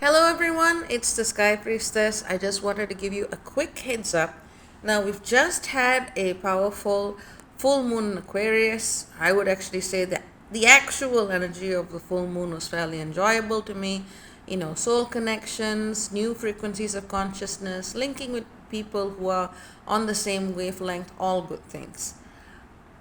Hello everyone, it's the Sky Priestess. I just wanted to give you a quick heads up. Now we've just had a powerful full moon in Aquarius. I would actually say that the actual energy of the full moon was fairly enjoyable to me. Soul connections, new frequencies of consciousness, linking with people who are on the same wavelength, all good things.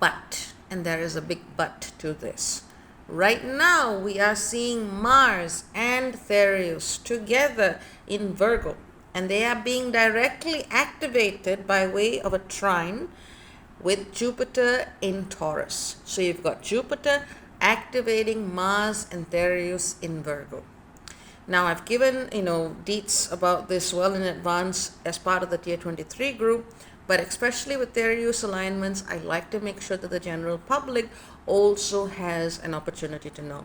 But, and there is a big but to this. Right now, we are seeing Mars and Thereus together in Virgo, and they are being directly activated by way of a trine with Jupiter in Taurus. So you've got Jupiter activating Mars and Thereus in Virgo. Now, I've given, deets about this well in advance as part of the Tier 23 group, but especially with Thereus alignments, I like to make sure that the general public also has an opportunity to know.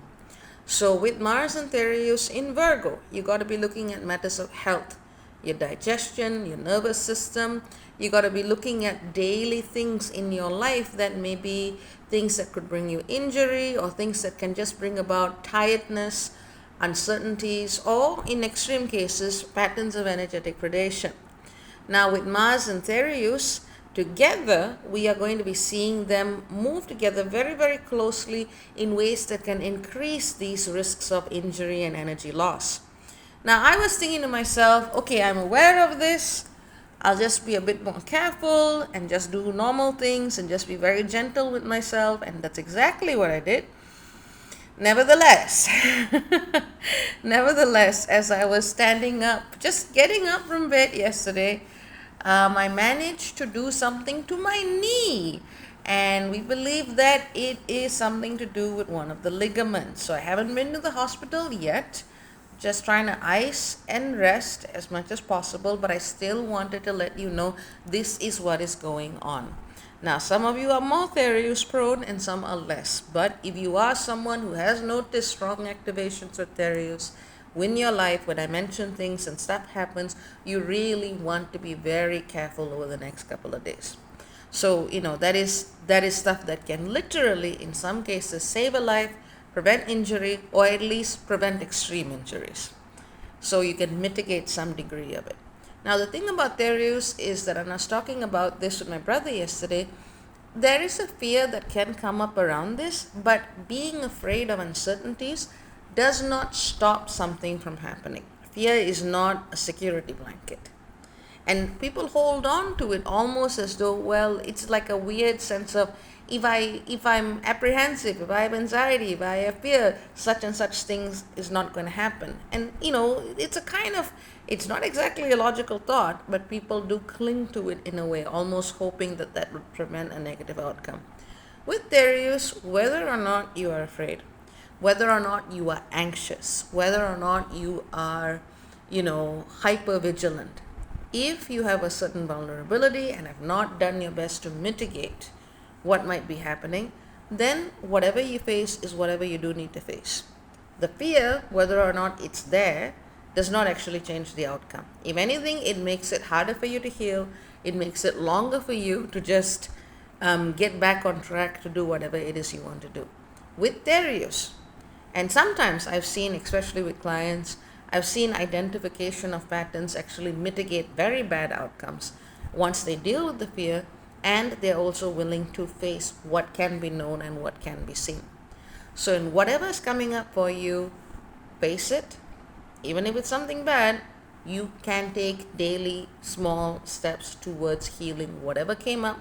So with Mars and Thereus in Virgo, you got to be looking at matters of health, your digestion, your nervous system. You got to be looking at daily things in your life that may be things that could bring you injury or things that can just bring about tiredness, uncertainties, or in extreme cases, patterns of energetic predation. Now with Mars and Thereus together, we are going to be seeing them move together very, very closely in ways that can increase these risks of injury and energy loss. Now I was thinking to myself, okay, I'm aware of this. I'll just be a bit more careful and just do normal things and just be very gentle with myself, and that's exactly what I did. Nevertheless, as I was standing up, just getting up from bed yesterday, I managed to do something to my knee, and we believe that it is something to do with one of the ligaments. So I haven't been to the hospital yet, just trying to ice and rest as much as possible, but I still wanted to let you know this is what is going on. Now, some of you are more Thereus prone and some are less, but if you are someone who has noticed strong activations with Thereus in your life, when I mention things and stuff happens, you really want to be very careful over the next couple of days. So, that is stuff that can literally, in some cases, save a life, prevent injury, or at least prevent extreme injuries. So you can mitigate some degree of it. Now, the thing about Thereus is that, and I was talking about this with my brother yesterday, there is a fear that can come up around this, but being afraid of uncertainties does not stop something from happening. Fear is not a security blanket. And people hold on to it almost as though, well, it's like a weird sense of, if I'm apprehensive, if I have anxiety, if I have fear, such and such things is not going to happen. And it's not exactly a logical thought, but people do cling to it in a way, almost hoping that that would prevent a negative outcome. With Thereus, whether or not you are afraid, whether or not you are anxious, whether or not you are, hyper vigilant, if you have a certain vulnerability and have not done your best to mitigate what might be happening, then whatever you face is whatever you do need to face. The fear, whether or not it's there, does not actually change the outcome. If anything, it makes it harder for you to heal. It makes it longer for you to just get back on track to do whatever it is you want to do. With Thereus, and sometimes I've seen, especially with clients, I've seen identification of patterns actually mitigate very bad outcomes once they deal with the fear, and they're also willing to face what can be known and what can be seen. So in whatever is coming up for you, face it. Even if it's something bad, you can take daily small steps towards healing whatever came up,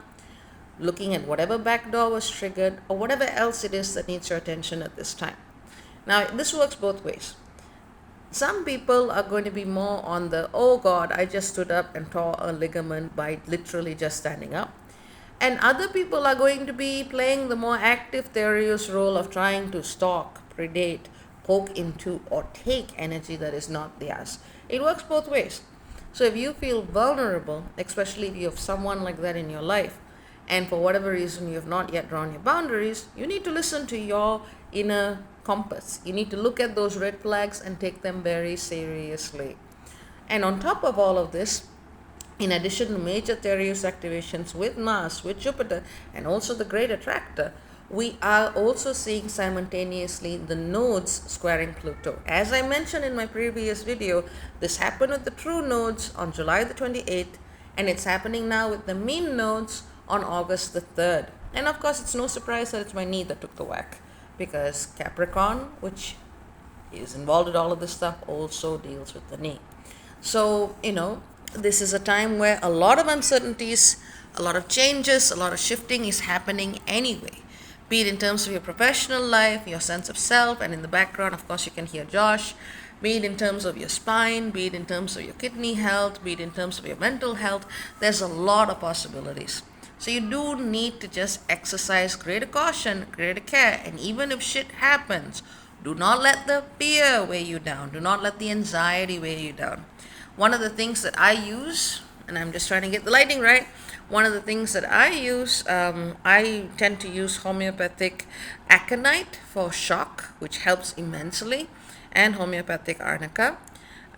looking at whatever back door was triggered, or whatever else it is that needs your attention at this time. Now, this works both ways. Some people are going to be more on the, oh God, I just stood up and tore a ligament by literally just standing up. And other people are going to be playing the more active Thereus role of trying to stalk, predate, poke into, or take energy that is not theirs. It works both ways. So if you feel vulnerable, especially if you have someone like that in your life, and for whatever reason you have not yet drawn your boundaries, you need to listen to your inner compass. You need to look at those red flags and take them very seriously. And on top of all of this, in addition to major Thereus activations with Mars, with Jupiter, and also the Great Attractor, we are also seeing simultaneously the nodes squaring Pluto. As I mentioned in my previous video, this happened with the true nodes on July the 28th, and it's happening now with the mean nodes on August the 3rd. And of course, it's no surprise that it's my knee that took the whack, because Capricorn, which is involved in all of this stuff, also deals with the knee. So, this is a time where a lot of uncertainties, a lot of changes, a lot of shifting is happening anyway. Be it in terms of your professional life, your sense of self, and in the background, of course, you can hear Josh. Be it in terms of your spine, be it in terms of your kidney health, be it in terms of your mental health, there's a lot of possibilities. So you do need to just exercise greater caution, greater care, and even if shit happens, do not let the fear weigh you down. Do not let the anxiety weigh you down. One of the things that I use, and I'm just trying to get the lighting right, one of the things that I use, I tend to use homeopathic aconite for shock, which helps immensely, and homeopathic arnica.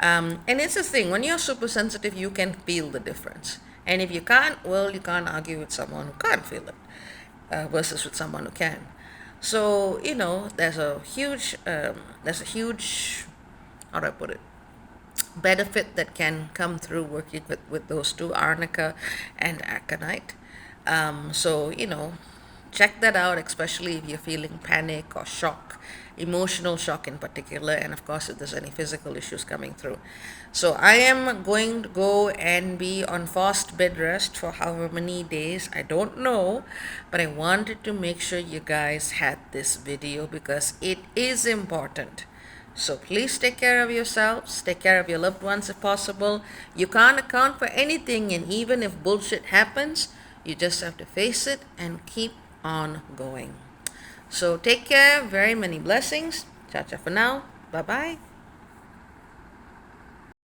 And it's a thing, when you're super sensitive, you can feel the difference. And if you can't, well, you can't argue with someone who can't feel it versus with someone who can. So, there's a huge, how do I put it, benefit that can come through working with those two, arnica and aconite. So, check that out, especially if you're feeling panic or shock, emotional shock in particular, and of course if there's any physical issues coming through. So I am going to go and be on fast bed rest for however many days, I don't know, but I wanted to make sure you guys had this video because it is important. So please take care of yourselves, take care of your loved ones if possible. You can't account for anything, and even if bullshit happens, you just have to face it and keep on going. So take care, very many blessings. Ciao ciao for now. Bye bye.